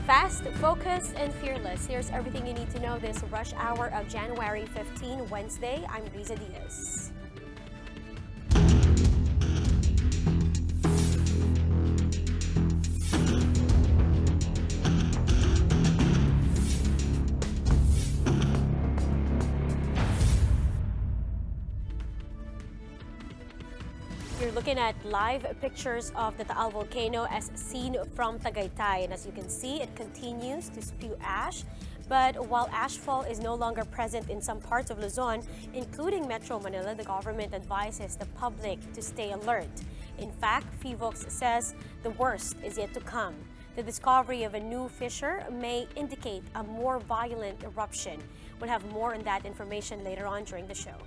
Fast, focused, and fearless. Here's everything you need to know this rush hour of January 15, Wednesday. I'm Riza Diaz. You're looking at live pictures of the Taal volcano as seen from Tagaytay. And as you can see, it continues to spew ash. But while ashfall is no longer present in some parts of Luzon, including Metro Manila, the government advises the public to stay alert. In fact, Phivolcs says the worst is yet to come. The discovery of a new fissure may indicate a more violent eruption. We'll have more on that information later on during the show.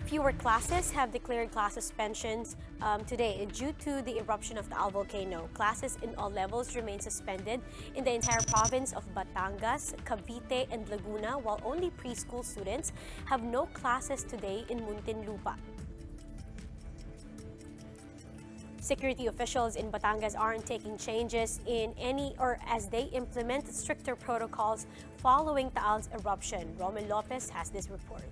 Fewer classes have declared class suspensions today due to the eruption of the Taal volcano. Classes in all levels remain suspended in the entire province of Batangas, Cavite, and Laguna, while only preschool students have no classes today in Muntinlupa. Security officials in Batangas aren't taking changes in any or as they implement stricter protocols following Taal's eruption. Romel Lopez has this report.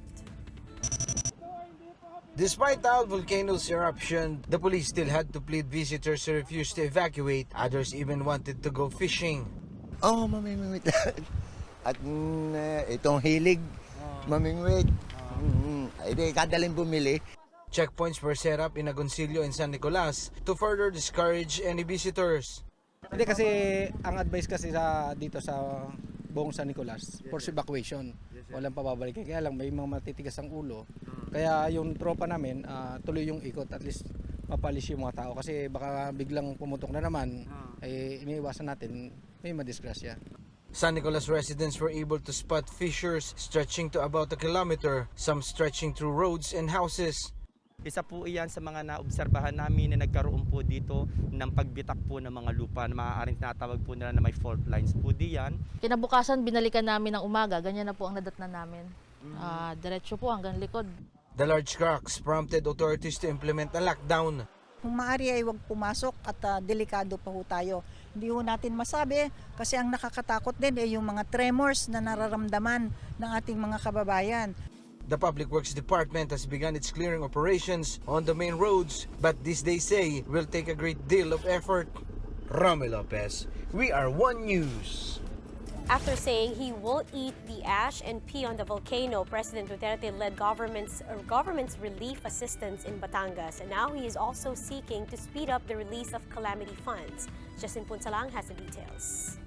Despite Taal volcano's eruption, the police still had to plead visitors who refused to evacuate. Others even wanted to go fishing. Oh, mamimingwit. At itong hilig, mamingwit. Hindi, kadaling bumili. Checkpoints were set up in Agoncillo and San Nicolas to further discourage any visitors. Hindi kasi ang advice kasi dito sa buong San Nicolas, forced evacuation. Walang pababalik. Kaya lang may mga matitigas ang ulo. Kaya yung tropa namin, tuloy yung ikot, at least mapalis yung mga tao. Kasi baka biglang pumutok na naman, ay iniiwasan natin may madisgrasya. San Nicolas residents were able to spot fissures stretching to about a kilometer, some stretching through roads and houses. Isa po iyan sa mga naobserbahan namin na nagkaroon po dito ng pagbitak po ng mga lupa na maaaring tinatawag po nila na may fault lines po diyan. Kinabukasan binalikan namin ng umaga, ganyan na po ang nadatnan namin. Diretso po hanggang likod. The large cracks prompted authorities to implement a lockdown. Kung maaari ay huwag pumasok at delikado pa ho tayo. Hindi ho natin masabi kasi ang nakakatakot din ay yung mga tremors na nararamdaman ng ating mga kababayan. The Public Works Department has begun its clearing operations on the main roads, but this they say will take a great deal of effort. Romel Lopez, we are One News. After saying he will eat the ash and pee on the volcano, President Duterte led government's relief assistance in Batangas. And now he is also seeking to speed up the release of calamity funds. Justin Punsalang has the details.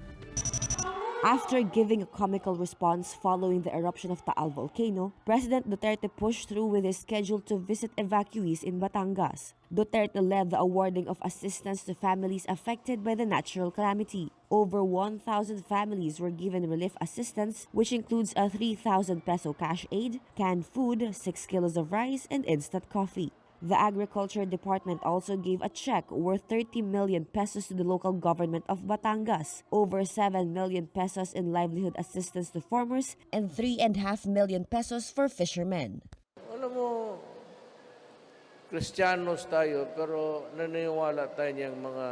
After giving a comical response following the eruption of Taal volcano, President Duterte pushed through with his schedule to visit evacuees in Batangas. Duterte led the awarding of assistance to families affected by the natural calamity. Over 1,000 families were given relief assistance, which includes a 3,000 peso cash aid, canned food, 6 kilos of rice, and instant coffee. The Agriculture Department also gave a check worth 30 million pesos to the local government of Batangas, over 7 million pesos in livelihood assistance to farmers, and 3.5 million pesos for fishermen. Alam mo, Kristiyanos tayo, pero naniniwala tayo niyang mga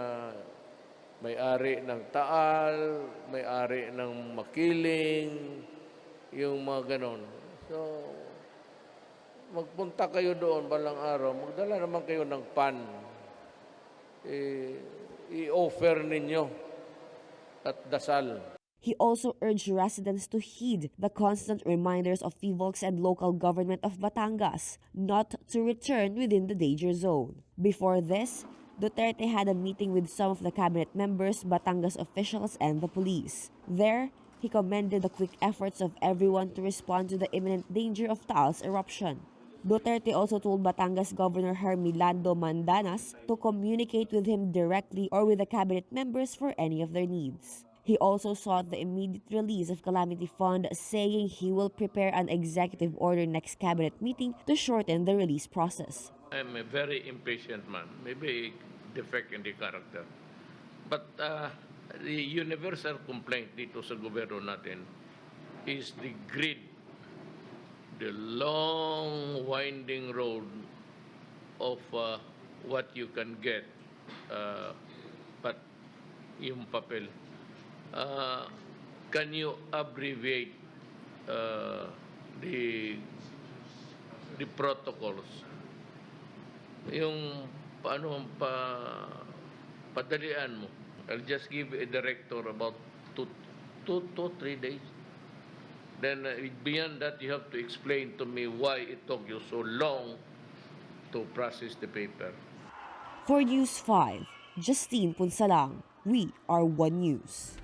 may-ari ng Taal, may-ari ng Makiling, yung mga ganon. So, magpunta kayo doon balang araw, magdala naman kayo ng pan. I-offer ninyo at dasal. He also urged residents to heed the constant reminders of Phivolcs and local government of Batangas not to return within the danger zone. Before this, Duterte had a meeting with some of the cabinet members, Batangas officials, and the police. There, he commended the quick efforts of everyone to respond to the imminent danger of Taal's eruption. Duterte also told Batangas Governor Hermilando Mandanas to communicate with him directly or with the cabinet members for any of their needs. He also sought the immediate release of Calamity Fund, saying he will prepare an executive order next cabinet meeting to shorten the release process. I'm a very impatient man, maybe defect in the character. But the universal complaint dito sa gobyerno natin is the grid, the long winding road of what you can get, but yung papel. Can you abbreviate the protocols? Yung paano padalian mo. I'll just give a director about 2 to 3 days. Then beyond that, you have to explain to me why it took you so long to process the paper. For News 5, Justine Punsalang, we are One News.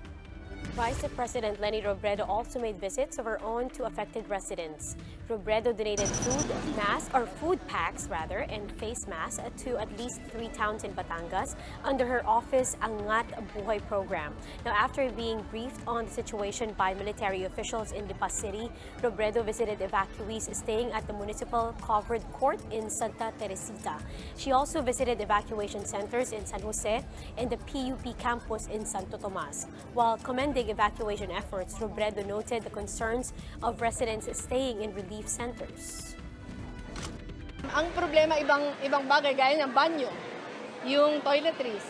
Vice President Leni Robredo also made visits of her own to affected residents. Robredo donated food packs and face masks to at least 3 towns in Batangas under her office Angat Buhay program. Now, after being briefed on the situation by military officials in Lipa City, Robredo visited evacuees staying at the municipal covered court in Santa Teresita. She also visited evacuation centers in San Jose and the PUP campus in Santo Tomas. While commending evacuation efforts, Robredo noted the concerns of residents staying in relief centers. Ang problema ibang bagay gaya ng banyo, yung toiletries,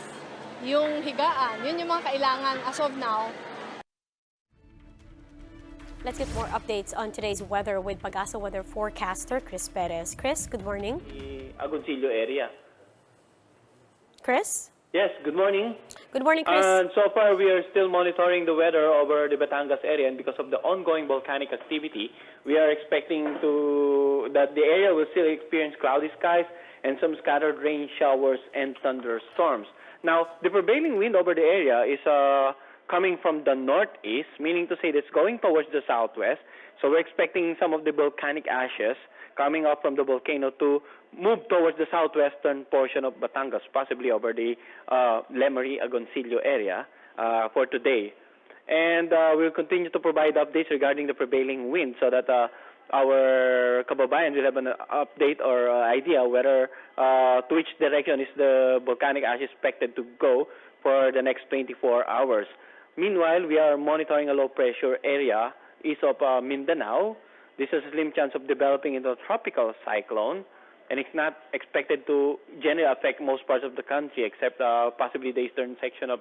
yung higaan, yun yung mga kailangan as of now. Let's get more updates on today's weather with Pag-asa weather forecaster Chris Perez. Chris, good morning. Agoncillo area. Chris? Yes, good morning. Good morning, Chris. And so far, we are still monitoring the weather over the Batangas area, and because of the ongoing volcanic activity, we are expecting that the area will still experience cloudy skies and some scattered rain showers and thunderstorms. Now, the prevailing wind over the area is coming from the northeast, meaning to say that it's going towards the southwest. So we're expecting some of the volcanic ashes coming up from the volcano to move towards the southwestern portion of Batangas, possibly over the Lemery, Agoncillo area for today. And we'll continue to provide updates regarding the prevailing wind so that our kababayan will have an update or idea whether to which direction is the volcanic ash expected to go for the next 24 hours. Meanwhile, we are monitoring a low-pressure area east of Mindanao. This has a slim chance of developing into a tropical cyclone, and it's not expected to generally affect most parts of the country except possibly the eastern section of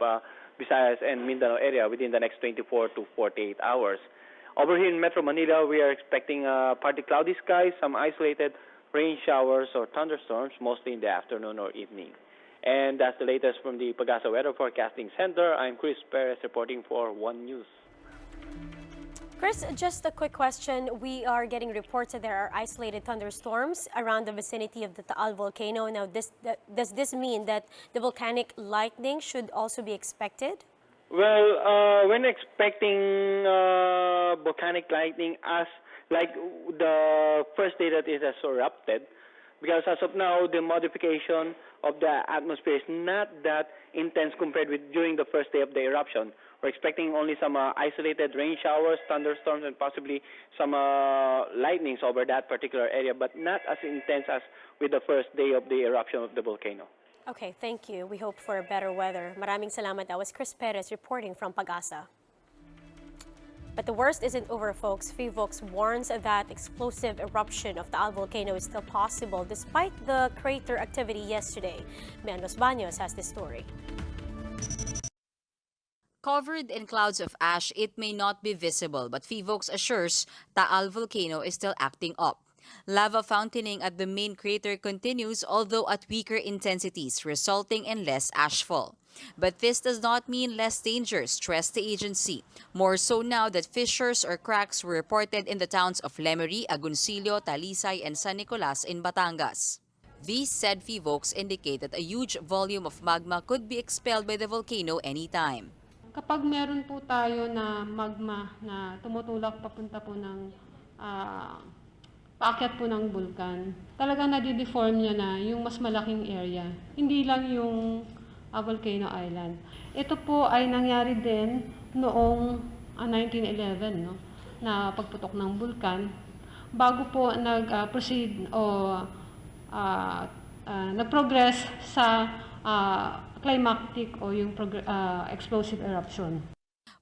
Visayas and Mindanao area within the next 24 to 48 hours. Over here in Metro Manila, we are expecting partly cloudy skies, some isolated rain showers or thunderstorms, mostly in the afternoon or evening. And that's the latest from the Pag-asa Weather Forecasting Center. I'm Chris Perez reporting for One News. Chris, just a quick question. We are getting reports that there are isolated thunderstorms around the vicinity of the Taal volcano. Now, does this mean that the volcanic lightning should also be expected? Well, we're expecting volcanic lightning as like the first day that it has erupted, because as of now, the modification of the atmosphere is not that intense compared with during the first day of the eruption. We're expecting only some isolated rain showers, thunderstorms, and possibly some lightnings over that particular area, but not as intense as with the first day of the eruption of the volcano. Okay, thank you. We hope for better weather. Maraming salamat. That was Chris Perez reporting from Pag-asa. But the worst isn't over, folks. Phivolcs warns that explosive eruption of the Taal volcano is still possible despite the crater activity yesterday. Meanos Baños has this story. Covered in clouds of ash, it may not be visible, but Phivolcs assures Taal volcano is still acting up. Lava fountaining at the main crater continues, although at weaker intensities, resulting in less ashfall. But this does not mean less danger, stressed the agency. More so now that fissures or cracks were reported in the towns of Lemery, Agoncillo, Talisay, and San Nicolas in Batangas. These, said Phivolcs, indicate that a huge volume of magma could be expelled by the volcano anytime. Kapag meron po tayo na magma na tumutulak papunta po ng paakyat po ng bulkan, talagang nadideform niya na yung mas malaking area. Hindi lang yung Volcano Island. Ito po ay nangyari din noong 1911, no, na pagputok ng bulkan. Bago po nag-proceed o nag-progress sa climactic o yung explosive eruption.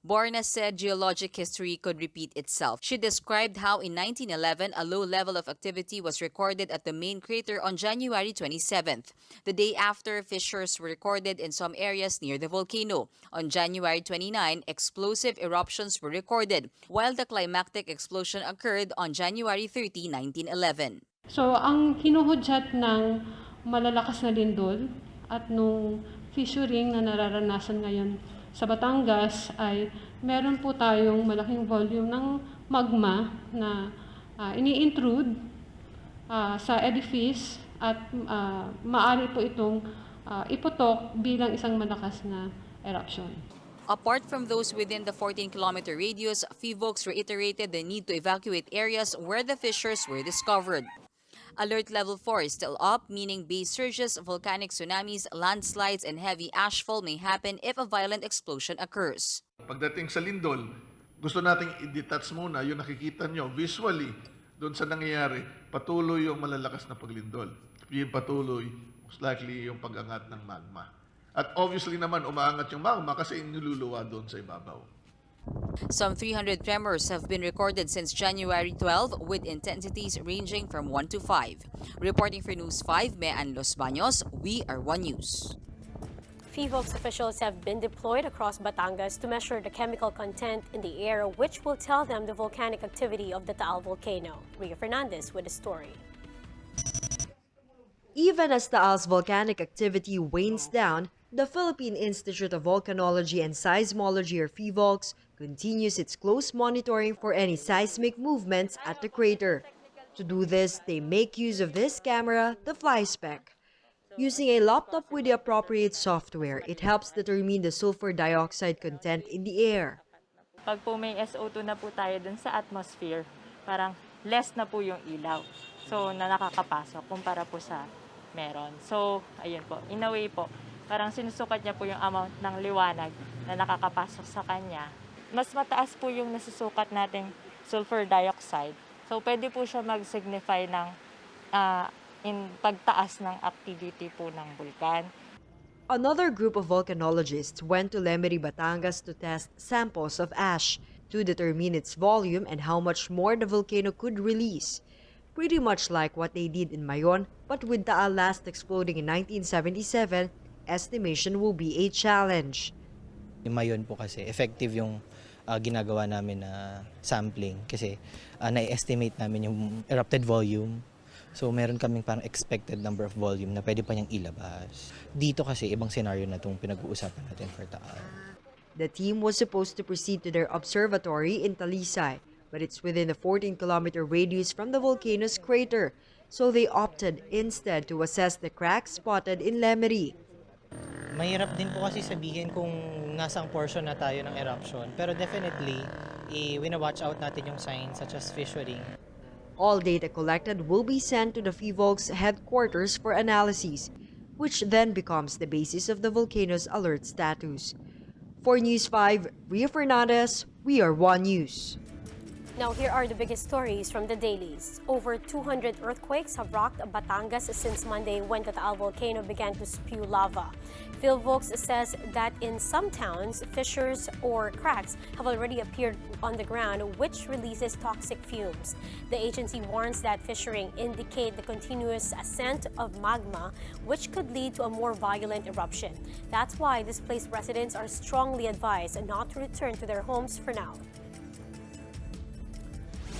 Borna said geologic history could repeat itself. She described how in 1911, a low level of activity was recorded at the main crater on January 27th. The day after, fissures were recorded in some areas near the volcano. On January 29, explosive eruptions were recorded, while the climactic explosion occurred on January 30, 1911. So, ang hinuhudyat ng malalakas na lindol at nung fissuring na nararanasan ngayon sa Batangas ay meron po tayong malaking volume ng magma na ini-intrude sa edifice at maaari po itong iputok bilang isang malakas na eruption. Apart from those within the 14-kilometer radius, Phivolcs reiterated the need to evacuate areas where the fissures were discovered. Alert level 4 is still up, meaning base surges, volcanic tsunamis, landslides, and heavy ashfall may happen if a violent explosion occurs. Pagdating sa lindol, gusto nating i-detach muna yung nakikita nyo visually doon sa nangyayari, patuloy yung malalakas na paglindol. Yung patuloy, most likely yung pag-angat ng magma. At obviously naman, umaangat yung magma kasi niluluwa doon sa ibabaw. Some 300 tremors have been recorded since January 12, with intensities ranging from 1 to 5. Reporting for News 5, Mean Los Baños, we are One News. Phivolcs officials have been deployed across Batangas to measure the chemical content in the air, which will tell them the volcanic activity of the Taal volcano. Ria Fernandez with the story. Even as Taal's volcanic activity wanes down, the Philippine Institute of Volcanology and Seismology, or Phivolcs, continues its close monitoring for any seismic movements at the crater. To do this, they make use of this camera, the FlySpec. Using a laptop with the appropriate software, it helps determine the sulfur dioxide content in the air. Pag po may SO2 na po tayo dun sa atmosphere, parang less na po yung ilaw. So, na nakakapasok kumpara po sa meron. So, ayun po. In a way po, parang sinusukat niya po yung amount ng liwanag na nakakapasok sa kanya. Mas mataas po yung nasusukat nating sulfur dioxide. So, pwede po siya mag-signify ng pagtaas ng activity po ng bulkan. Another group of volcanologists went to Leni, Batangas to test samples of ash to determine its volume and how much more the volcano could release. Pretty much like what they did in Mayon, but with Taal last exploding in 1977, estimation will be a challenge. Yung Mayon po kasi effective yung ginagawa namin na sampling kasi na-estimate namin yung erupted volume. So meron kaming parang expected number of volume na pwede pa niyang ilabas. Dito kasi ibang scenario na itong pinag-uusapan natin for Taal. The team was supposed to proceed to their observatory in Talisay, but it's within a 14-kilometer radius from the volcano's crater, so they opted instead to assess the cracks spotted in Leni. Mahirap din po kasi sabihin kung nasang portion na tayo ng eruption. Pero definitely, wina-watch out natin yung signs such as fissuring. All data collected will be sent to the Phivolcs headquarters for analyses, which then becomes the basis of the volcano's alert status. For News 5, Ria Fernandez, we are One News. Now, here are the biggest stories from the dailies. Over 200 earthquakes have rocked Batangas since Monday when the Taal volcano began to spew lava. Phivolcs says that in some towns, fissures or cracks have already appeared on the ground, which releases toxic fumes. The agency warns that fissuring indicate the continuous ascent of magma, which could lead to a more violent eruption. That's why displaced residents are strongly advised not to return to their homes for now.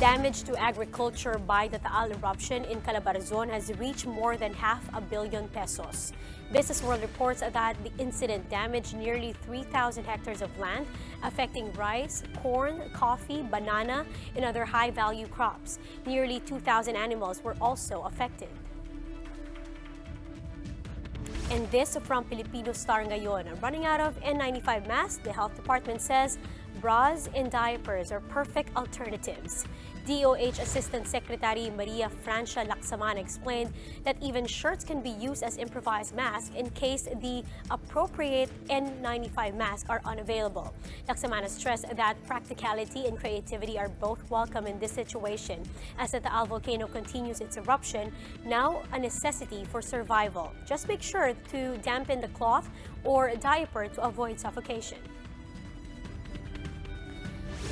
Damage to agriculture by the Taal eruption in Calabarzon has reached more than $500 million pesos. Business World reports that the incident damaged nearly 3,000 hectares of land, affecting rice, corn, coffee, banana, and other high-value crops. Nearly 2,000 animals were also affected. And this from Filipino Star ngayon. Running out of N95 masks, the health department says Bras and diapers are perfect alternatives. DOH Assistant Secretary Maria Francia Laksamana explained that even shirts can be used as improvised masks in case the appropriate N95 masks are unavailable. Laksamana stressed that practicality and creativity are both welcome in this situation, as the Taal volcano continues its eruption, now a necessity for survival. Just make sure to dampen the cloth or diaper to avoid suffocation.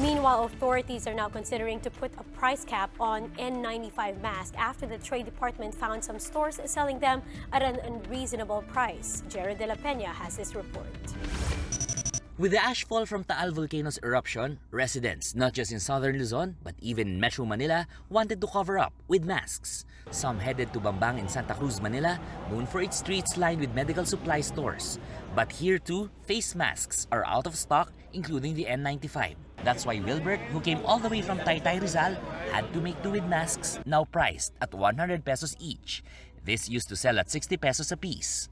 Meanwhile, authorities are now considering to put a price cap on N95 masks after the Trade Department found some stores selling them at an unreasonable price. Jared De La Peña has this report. With the ashfall from Taal volcano's eruption, residents not just in southern Luzon but even Metro Manila wanted to cover up with masks. Some headed to Bambang in Santa Cruz, Manila, known for its streets lined with medical supply stores. But here too, face masks are out of stock, including the N95. That's why Wilbert, who came all the way from Taytay, Rizal, had to make do with masks now priced at 100 pesos each. This used to sell at 60 pesos a piece.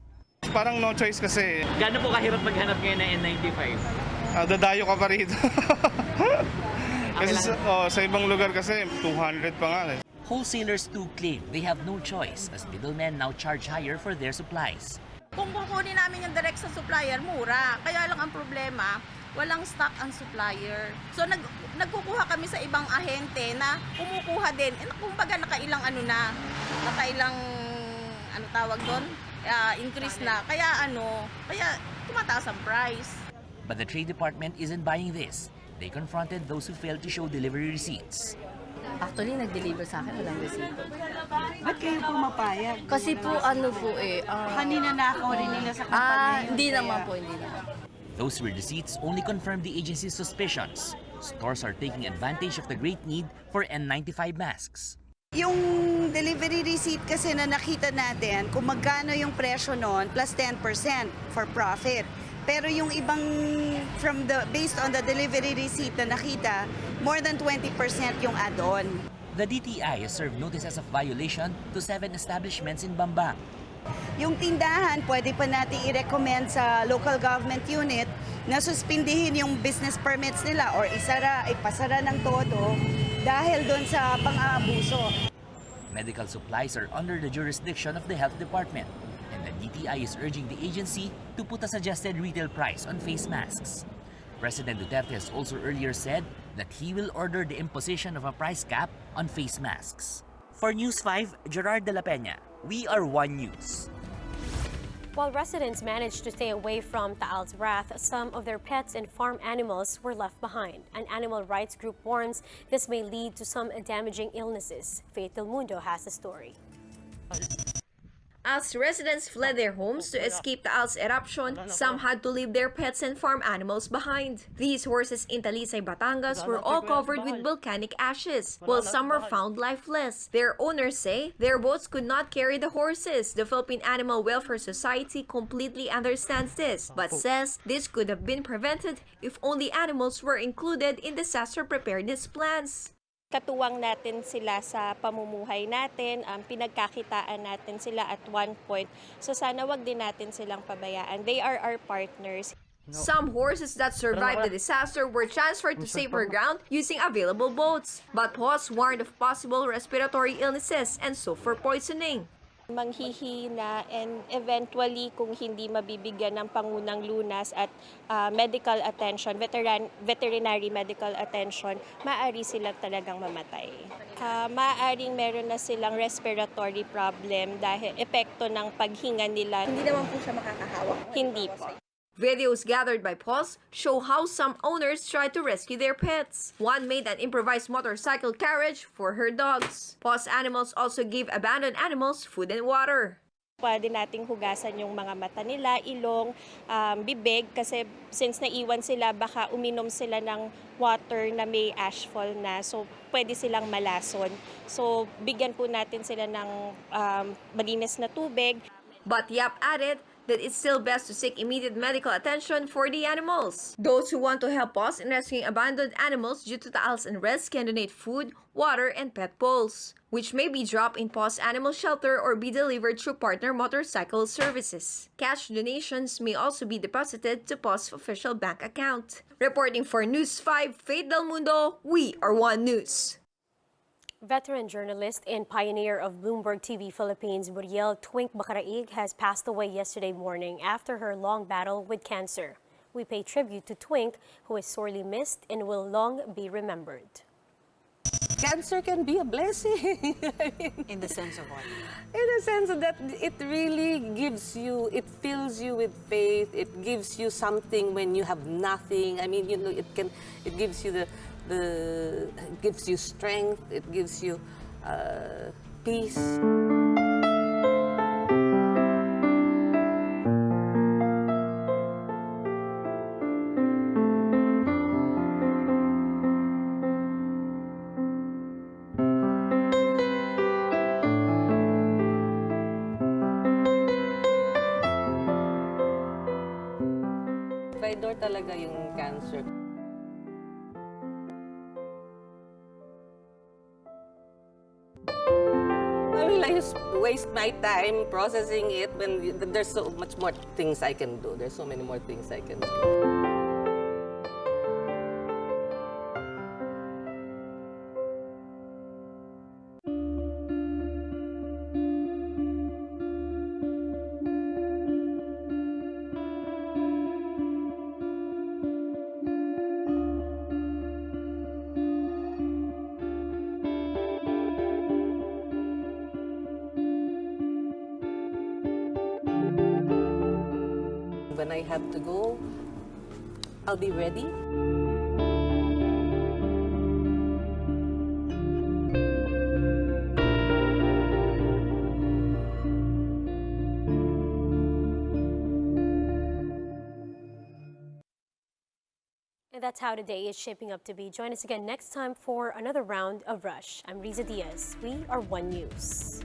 Parang no choice kasi. Gaano po kahirap maghanap ngayon ng N95? Dadayo ka pa rito. Kasi sa ibang lugar kasi 200 pa nga eh. Wholesalers too claim they have no choice as middlemen now charge higher for their supplies. Kung kukunin namin yung direct sa supplier, mura. Kaya lang ang problema, walang stock ang supplier. So nagkukuha kami sa ibang ahente na kumukuha din. Kumbaga nakailang tawag doon? Increase na. Kaya tumataas ang price. But the Trade Department isn't buying this. They confronted those who failed to show delivery receipts. Actually, nag-deliver sa akin, walang resito. Ba't kayo pumapayag? Kasi po, kanina nakaw rin nila sa kumpanya. Hindi naman. Those receipts only confirm the agency's suspicions. Stores are taking advantage of the great need for N95 masks. Yung delivery receipt kasi na nakita natin, kung magkano yung presyo nun, plus 10% for profit. Pero yung ibang based on the delivery receipt na nakita, more than 20% yung add-on. The DTI has served notices of violation to 7 establishments in Bambang. Yung tindahan, pwede pa natin i-recommend sa local government unit na suspindihin yung business permits nila or ipasara ng todo dahil doon sa pang-aabuso. Medical supplies are under the jurisdiction of the Health Department, and the DTI is urging the agency to put a suggested retail price on face masks. President Duterte has also earlier said that he will order the imposition of a price cap on face masks. For News 5, Gerard De La Peña, we are One News. While residents managed to stay away from Taal's wrath, some of their pets and farm animals were left behind. An animal rights group warns this may lead to some damaging illnesses. Faith Del Mundo has the story. As residents fled their homes to escape Taal's eruption, some had to leave their pets and farm animals behind. These horses in Talisay, Batangas were all covered with volcanic ashes, while some were found lifeless. Their owners say their boats could not carry the horses. The Philippine Animal Welfare Society completely understands this, but says this could have been prevented if only animals were included in disaster preparedness plans. Katuwang natin sila sa pamumuhay natin, pinagkakitaan natin sila at one point. So sana wag din natin silang pabayaan. They are our partners. Some horses that survived the disaster were transferred to safer ground using available boats. But POS warned of possible respiratory illnesses and sulfur poisoning. Manghihina and eventually kung hindi mabibigyan ng pangunang lunas at medical attention, veterinary medical attention, maaari silang talagang mamatay. Maaaring meron na silang respiratory problem dahil epekto ng paghinga nila. Hindi naman po siya makakahawak? Hindi po. Videos gathered by POS show how some owners tried to rescue their pets. One made an improvised motorcycle carriage for her dogs. POS animals also give abandoned animals food and water. Pwede nating hugasan yung mga mata nila, ilong, bibig, kasi since naiwan sila, baka uminom sila ng water na may ashfall na, so pwede silang malason. So bigyan po natin sila ng malinis na tubig. But Yap added that it's still best to seek immediate medical attention for the animals. Those who want to help us in rescuing abandoned animals due to Taal's unrest can donate food, water, and pet bowls. which may be dropped in PAW's animal shelter or be delivered through partner motorcycle services. Cash donations may also be deposited to PAW's official bank account. Reporting for News 5, Faith Del Mundo, we are One News. Veteran journalist and pioneer of Bloomberg TV Philippines, Twink Macaraig, has passed away yesterday morning after her long battle with cancer. We pay tribute to Twink, who is sorely missed and will long be remembered. Cancer can be a blessing. In the sense of what? In the sense that it really gives you, it fills you with faith. It gives you something when you have nothing. I mean, you know, it gives you it gives you strength. It gives you peace. Traidor talaga yung cancer. I mean, I just waste my time processing it when there's so much more things I can do. There's so many more things I can do. When I have to go, I'll be ready. And that's how today is shaping up to be. Join us again next time for another round of Rush. I'm Riza Diaz. We are One News.